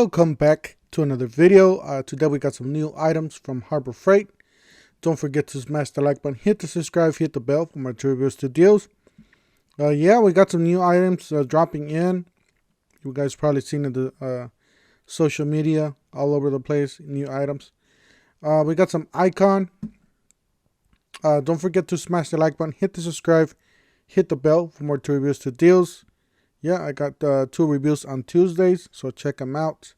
Welcome back to another video. Today we got some new items from Harbor Freight. Don't forget to smash the like button, hit the subscribe, hit the bell for more reviews to deals. Yeah, we got some new items dropping in. You guys probably seen in the social media all over the place, new items. We got some icon. Don't forget to smash the like button, hit the subscribe, hit the bell for more reviews to deals. Yeah, I got 2 reviews on Tuesdays, so check them out.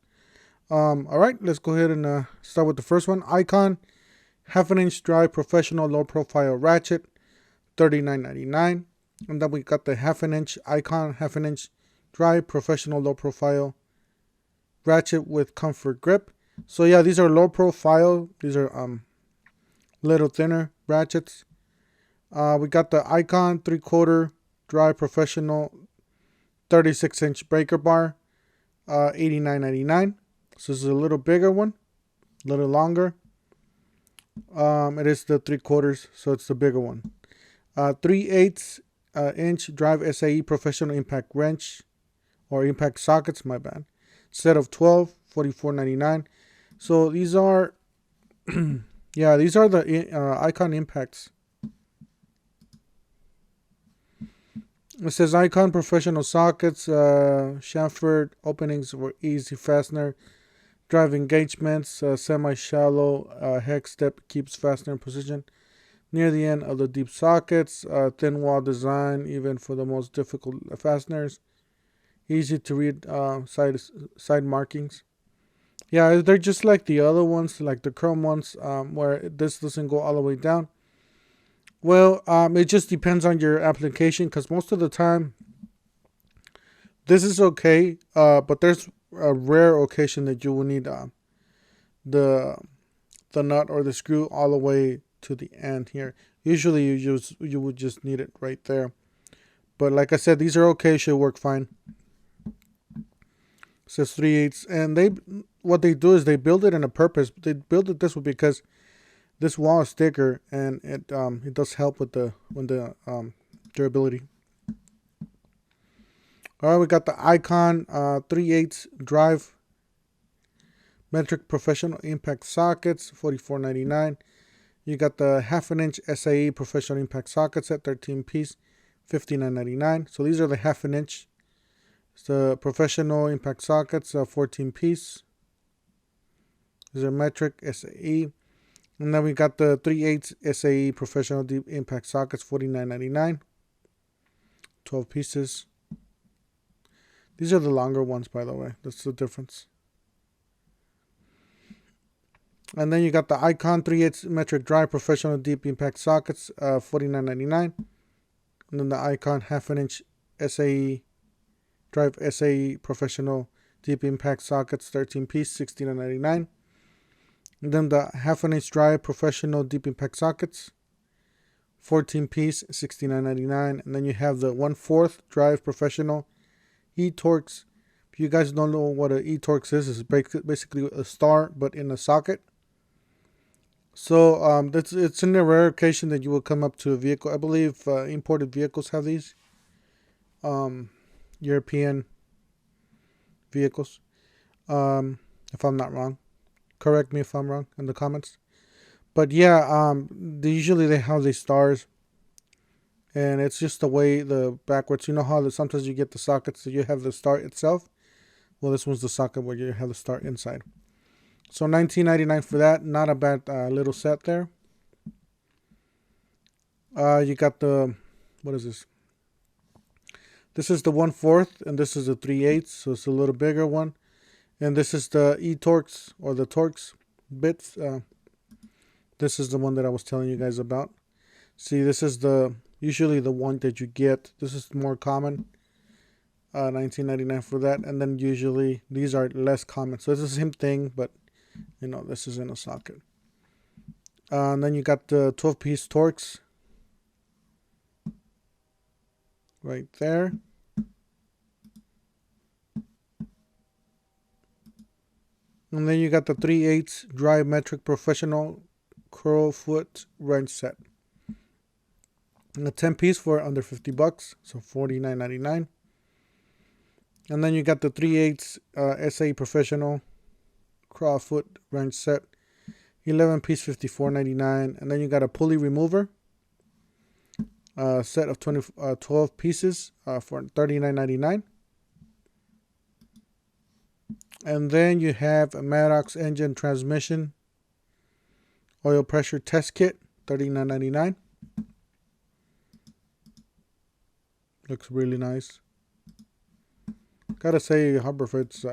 All right, let's go ahead and start with the first one. Icon, 1/2 inch dry professional low profile ratchet, $39.99. And then we got the 1/2 inch Icon, 1/2 inch dry professional low profile ratchet with comfort grip. So yeah, these are low profile. These are little thinner ratchets. We got the Icon 3/4 dry professional 36-inch breaker bar, $89.99. So this is a little bigger one, a little longer. It is the 3/4, so it's the bigger one. 3/8 inch drive SAE professional impact wrench, or impact sockets, my bad. Set of 12, $44.99. So these are, yeah, these are the Icon impacts. It says Icon professional sockets, chamfered openings for easy fastener, drive engagements, semi-shallow hex step keeps fastener in position near the end of the deep sockets, thin wall design even for the most difficult fasteners, easy to read side markings. Yeah, they're just like the other ones, like the chrome ones, where this doesn't go all the way down. Well, it just depends on your application, because most of the time this is okay, but there's a rare occasion that you will need the nut or the screw all the way to the end here. Usually you would just need it right there, but like I said, these are okay, should work fine. It says 3/8, and what they do is they build it in a purpose. They build it this way because this wall is thicker, and it does help with the durability. All right, we got the Icon 3/8 drive metric professional impact sockets, $44.99. You got the 1/2 inch SAE professional impact sockets at 13 piece, $59.99. So these are the 1/2 inch. It's the professional impact sockets, 14 piece. These are metric SAE. And then we got the 3/8 SAE professional deep impact sockets, $49.99. 12 pieces. These are the longer ones, by the way. That's the difference. And then you got the Icon 3/8 metric dry professional deep impact sockets, $49.99. And then the Icon 1/2 inch SAE drive SAE professional deep impact sockets, 13 piece, $69.99. And then the 1/2 inch dry professional deep impact sockets, 14 piece, $69.99. And then you have the 1/4 drive professional E-Torx. If you guys don't know what an E-Torx is, it's basically a star but in a socket. So it's in a rare occasion that you will come up to a vehicle. I believe imported vehicles have these. European vehicles, if I'm not wrong. Correct me if I'm wrong in the comments. But yeah, usually they have these stars, and it's just the way the backwards. You know how sometimes you get the sockets that you have the star itself. Well, this one's the socket where you have the star inside. So $19.99 for that. Not a bad little set there. You got the, what is this? This is the 1/4, and this is the 3/8, so it's a little bigger one. And this is the E-Torx, or the Torx bits. This is the one that I was telling you guys about. See, this is usually the one that you get. This is more common. $19.99 for that. And then usually these are less common. So it's the same thing, but you know, this is in a socket. And then you got the 12-piece Torx right there. And then you got the 3/8 dry metric professional curl foot wrench set. And a 10 piece for under $50, so $49.99. And then you got the 3/8 SA Professional Crawfoot wrench set, 11 piece, $54.99. And then you got a pulley remover set of 12 pieces for $39.99. And then you have a Maddox engine transmission oil pressure test kit, $39.99. Looks really nice. Gotta say, Harbor Freight's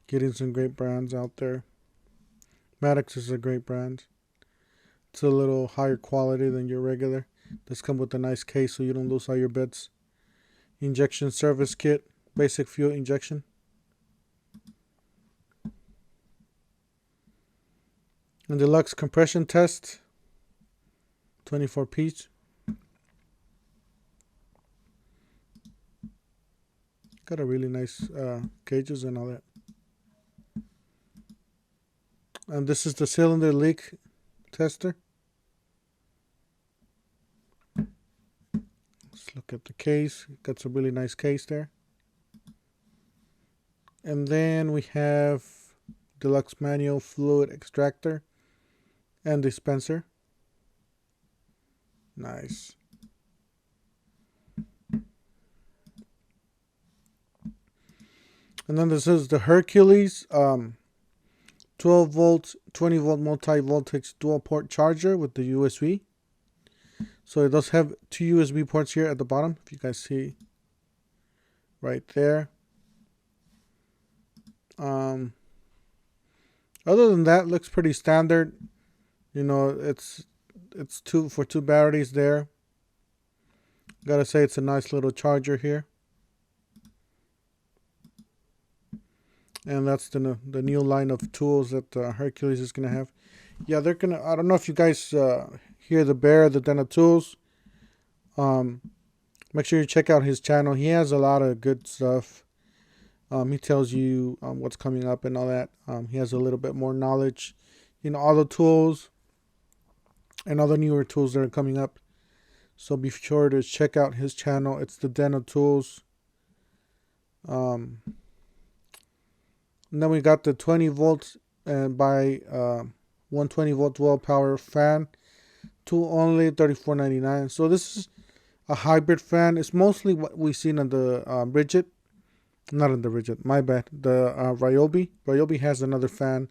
getting some great brands out there. Maddox is a great brand. It's a little higher quality than your regular. Does come with a nice case so you don't lose all your bits. Injection service kit, basic fuel injection. And deluxe compression test, 24 piece. Got a really nice gauges and all that. And this is the cylinder leak tester. Let's look at the case. Got some really nice case there. And then we have deluxe manual fluid extractor and dispenser. Nice. And then this is the Hercules 12 volt, 20 volt multi-voltage dual port charger with the USB. So it does have 2 USB ports here at the bottom, if you guys see right there. Other than that, looks pretty standard. You know, it's two batteries there. Gotta say, it's a nice little charger here. And that's the new line of tools that Hercules is gonna have. Yeah, they're gonna. I don't know if you guys hear the bear, the Den of Tools. Make sure you check out his channel. He has a lot of good stuff. He tells you what's coming up and all that. He has a little bit more knowledge. You know, all the tools and all the newer tools that are coming up. So be sure to check out his channel. It's the Den of Tools. And then we got the 20 volts by 120 volt dual power fan. Tool only, $34.99. So this is a hybrid fan. It's mostly what we've seen on the Rigid. Not on the Rigid, my bad. The Ryobi. Ryobi has another fan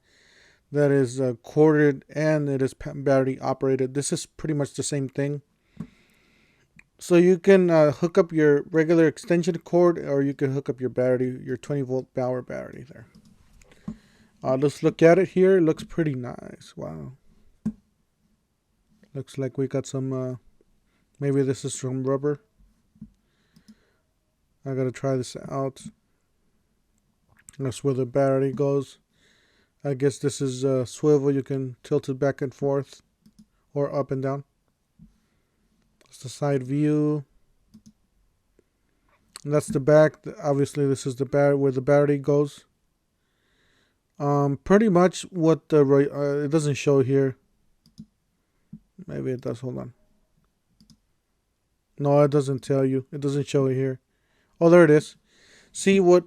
that is corded and it is battery operated. This is pretty much the same thing. So you can hook up your regular extension cord, or you can hook up your battery, your 20 volt Bauer battery there. Let's look at it here. It looks pretty nice. Wow. Looks like we got some, maybe this is from rubber. I gotta try this out. That's where the battery goes. I guess this is a swivel. You can tilt it back and forth or up and down. That's the side view. And that's the back. Obviously, this is the where the battery goes. Pretty much what the it doesn't show here. Maybe it does. Hold on. No, it doesn't tell you. It doesn't show it here. Oh, there it is. See, what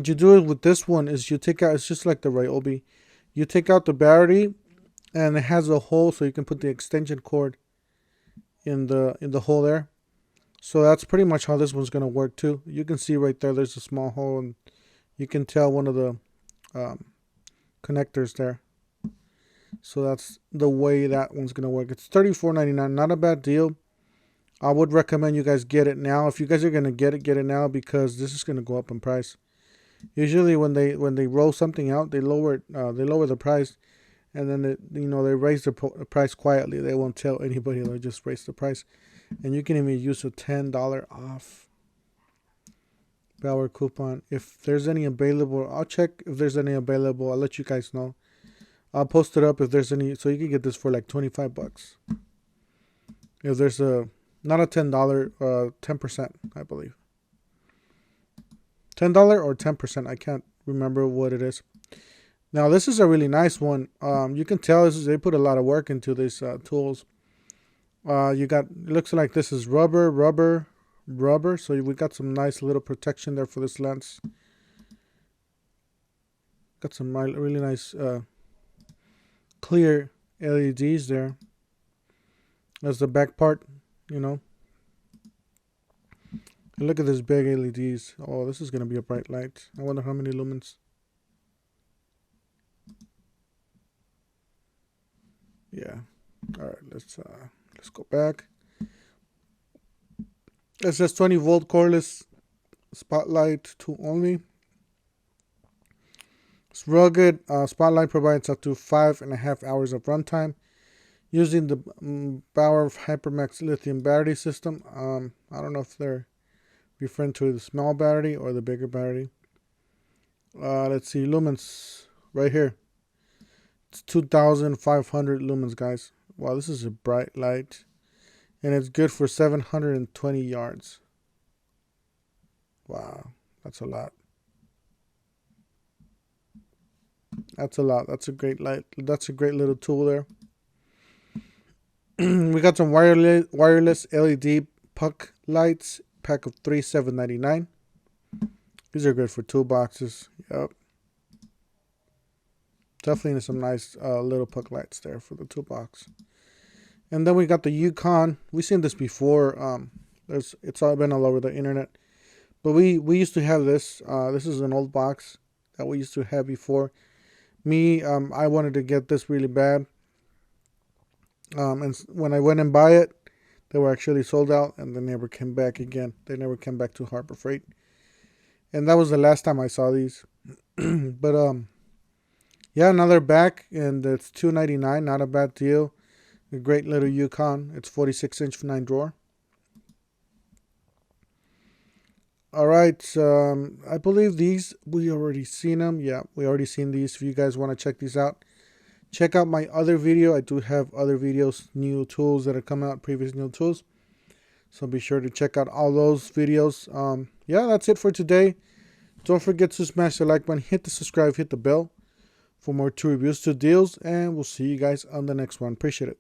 you do with this one is you take out. It's just like the Ryobi. You take out the battery, and it has a hole so you can put the extension cord in the hole there. So that's pretty much how this one's gonna work too. You can see right there. There's a small hole, and you can tell one of the connectors there. So that's the way that one's gonna work. It's $34.99. Not a bad deal. I would recommend you guys get it now. If you guys are gonna get it now, because this is gonna go up in price. Usually when they roll something out, they lower the price, and then they raise the price quietly. They won't tell anybody. They'll just raise the price, and you can even use a $10 off Bauer coupon. If there's any available, I'll check if there's any available. I'll let you guys know. I'll post it up if there's any, so you can get this for like 25 bucks. If there's not a $10, 10%, I believe. $10 or 10%, I can't remember what it is. Now this is a really nice one. You can tell they put a lot of work into these tools. It looks like this is rubber, rubber, so we got some nice little protection there for this lens. Got some really nice clear LEDs there. That's the back part, you know. And look at this big LEDs. Oh, this is gonna be a bright light. I wonder how many lumens. Yeah. All right, let's go back. It says 20 volt cordless spotlight tool only. It's rugged. Spotlight provides up to 5.5 hours of runtime using the Bauer Hypermax lithium battery system. I don't know if they're referring to the small battery or the bigger battery. Let's see, lumens right here. It's 2,500 lumens, guys. Wow, this is a bright light. And it's good for 720 yards. Wow, that's a lot. That's a lot. That's a great light. That's a great little tool there. We got some wireless LED puck lights. Pack of 3, $7.99. These are good for toolboxes. Yep. Definitely some nice little puck lights there for the toolbox. And then we got the Yukon. We've seen this before. It's all been all over the internet. But we used to have this. This is an old box that we used to have before. I wanted to get this really bad. And when I went and buy it, they were actually sold out, and they never came back again. They never came back to Harbor Freight. And that was the last time I saw these. But yeah, now they're back, and it's $2.99. Not a bad deal. A great little Yukon. It's 46-inch 9-drawer. All right, I believe these, we already seen them. Yeah, we already seen these. If you guys want to check these out, check out my other video. I do have other videos, new tools that have come out, previous new tools. So be sure to check out all those videos. Yeah, that's it for today. Don't forget to smash the like button, hit the subscribe, hit the bell for more tool reviews, to deals, and we'll see you guys on the next one. Appreciate it.